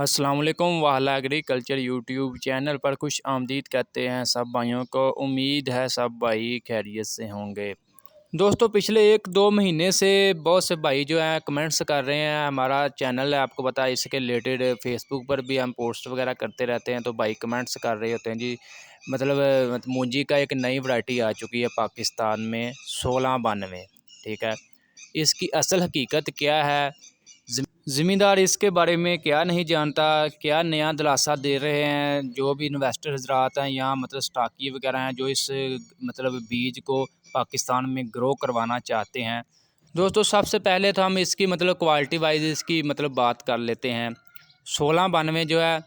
अस्सलाम वालेकुम वाला एग्रीकल्चर यूट्यूब चैनल पर खुश आमदीद कहते हैं सब भाइयों को। उम्मीद है सब भाई खैरियत से होंगे। दोस्तों पिछले 1-2 महीने से बहुत से भाई जो हैं कमेंट्स कर रहे हैं। हमारा चैनल है, आपको पता है, इसके रिलेटेड फेसबुक पर भी हम पोस्ट वगैरह करते रहते हैं, तो भाई कमेंट्स कर रहे होते हैं जी। मतलब मूंजी का एक नई वैरायटी आ चुकी है पाकिस्तान में 1692। ठीक है, इसकी असल हकीकत क्या है, ज़मींदार इसके बारे में क्या नहीं जानता, क्या नया दिलासा दे रहे हैं जो भी इन्वेस्टर हजरात हैं यहाँ, मतलब स्टाकी वगैरह हैं जो इस मतलब बीज को पाकिस्तान में ग्रो करवाना चाहते हैं। दोस्तों सबसे पहले तो हम इसकी मतलब क्वालिटी वाइज इसकी मतलब बात कर लेते हैं। 1692 जो है,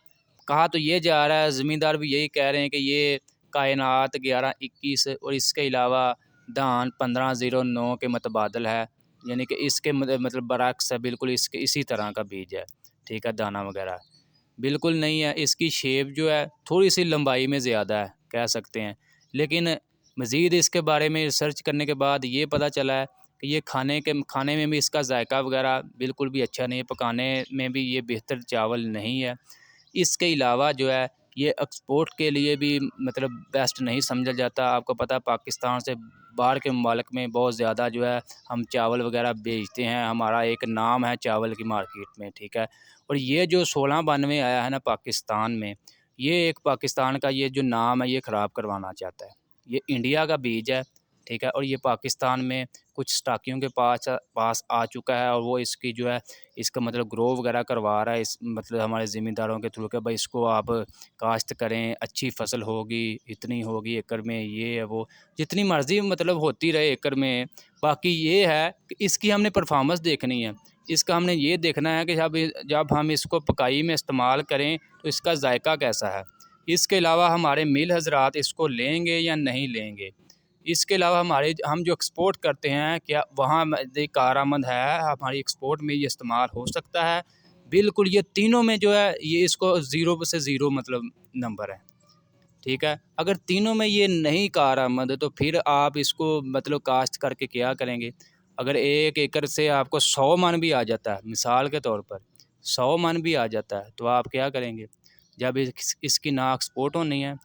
कहा तो ये जा रहा है, ज़मींदार भी यही कह रहे हैं कि ये कायनात 1121 और इसके अलावा धान 1509 के मतबादल है, यानी कि इसके मतलब बरक्स है, बिल्कुल इसके इसी तरह का बीज है। ठीक है, दाना वगैरह बिल्कुल नहीं है। इसकी शेप जो है थोड़ी सी लंबाई में ज़्यादा है कह सकते हैं, लेकिन मज़ीद इसके बारे में रिसर्च करने के बाद ये पता चला है कि ये खाने में भी इसका जायका वगैरह बिल्कुल भी अच्छा नहीं है, पकाने में भी ये बेहतर चावल नहीं है। इसके अलावा जो है ये एक्सपोर्ट के लिए भी मतलब बेस्ट नहीं समझा जाता। आपको पता है पाकिस्तान से बाहर के ममालिक में बहुत ज़्यादा जो है हम चावल वगैरह बेचते हैं, हमारा एक नाम है चावल की मार्केट में। ठीक है, और ये जो 1692 आया है ना पाकिस्तान में, ये एक पाकिस्तान का ये जो नाम है ये ख़राब करवाना चाहता है। ये इंडिया का बीज है। ठीक है, और ये पाकिस्तान में कुछ स्टाकियों के पास आ चुका है, और वो इसकी जो है इसका मतलब ग्रो वगैरह करवा रहा है इस मतलब हमारे ज़मींदारों के थ्रू, कि भाई इसको आप काश्त करें, अच्छी फसल होगी, इतनी होगी एकड़ में, ये है वो, जितनी मर्ज़ी मतलब होती रहे एकड़ में। बाकी ये है कि इसकी हमने परफॉर्मेंस देखनी है। इसका हमने ये देखना है कि जब हम इसको पकाई में इस्तेमाल करें तो इसका जायका कैसा है। इसके अलावा हमारे मिल हज़रात इसको लेंगे या नहीं लेंगे। इसके अलावा हम जो एक्सपोर्ट करते हैं क्या वहाँ कारआमद है, हमारी एक्सपोर्ट में ये इस्तेमाल हो सकता है। बिल्कुल ये तीनों में जो है ये इसको ज़ीरो से ज़ीरो मतलब नंबर है। ठीक है, अगर तीनों में ये नहीं कारआमद है तो फिर आप इसको मतलब काश्त करके क्या करेंगे। अगर 1 एकड़ से आपको 100 मन भी आ जाता है, मिसाल के तौर पर 100 मन भी आ जाता है, तो आप क्या करेंगे। जब इसकी ना एक्सपोर्ट होनी है,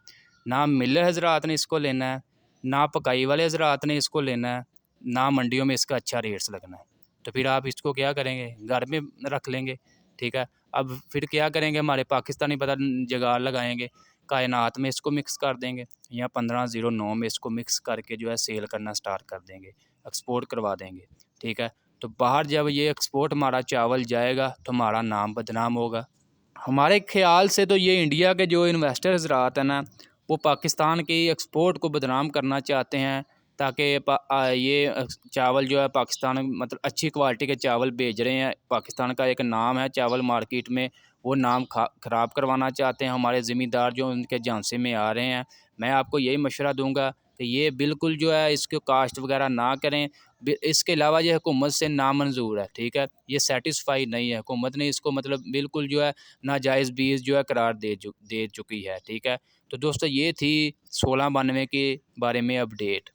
ना मिलर हज़रात ने इसको लेना है, ना पकाई वाले हज़रात ने इसको लेना है, ना मंडियों में इसका अच्छा रेट्स लगना है, तो फिर आप इसको क्या करेंगे, घर में रख लेंगे। ठीक है, अब फिर क्या करेंगे, हमारे पाकिस्तानी पता जुगाड़ लगाएंगे, कायनात में इसको मिक्स कर देंगे या 1509 में इसको मिक्स करके जो है सेल करना स्टार्ट कर देंगे, एक्सपोर्ट करवा देंगे। ठीक है, तो बाहर जब ये एक्सपोर्ट हमारा चावल जाएगा तो हमारा नाम बदनाम होगा। हमारे ख़्याल से तो ये इंडिया के जो इन्वेस्टर हज़रात हैं ना, वो पाकिस्तान की एक्सपोर्ट को बदनाम करना चाहते हैं, ताकि ये चावल जो है पाकिस्तान मतलब अच्छी क्वालिटी के चावल भेज रहे हैं। पाकिस्तान का एक नाम है चावल मार्केट में, वो नाम ख़राब करवाना चाहते हैं हमारे ज़मींदार जो उनके झांसे में आ रहे हैं। मैं आपको यही मशवरा दूंगा कि ये बिल्कुल जो है इसको काश्त वगैरह ना करें। इसके अलावा ये हुकूमत से नामंजूर है। ठीक है, ये सेटिस्फाई नहीं है, हुकूमत ने इसको मतलब बिल्कुल जो है नाजायज़ बीज जो है करार दे चुकी है। ठीक है, तो दोस्तों ये थी 1692 के बारे में अपडेट।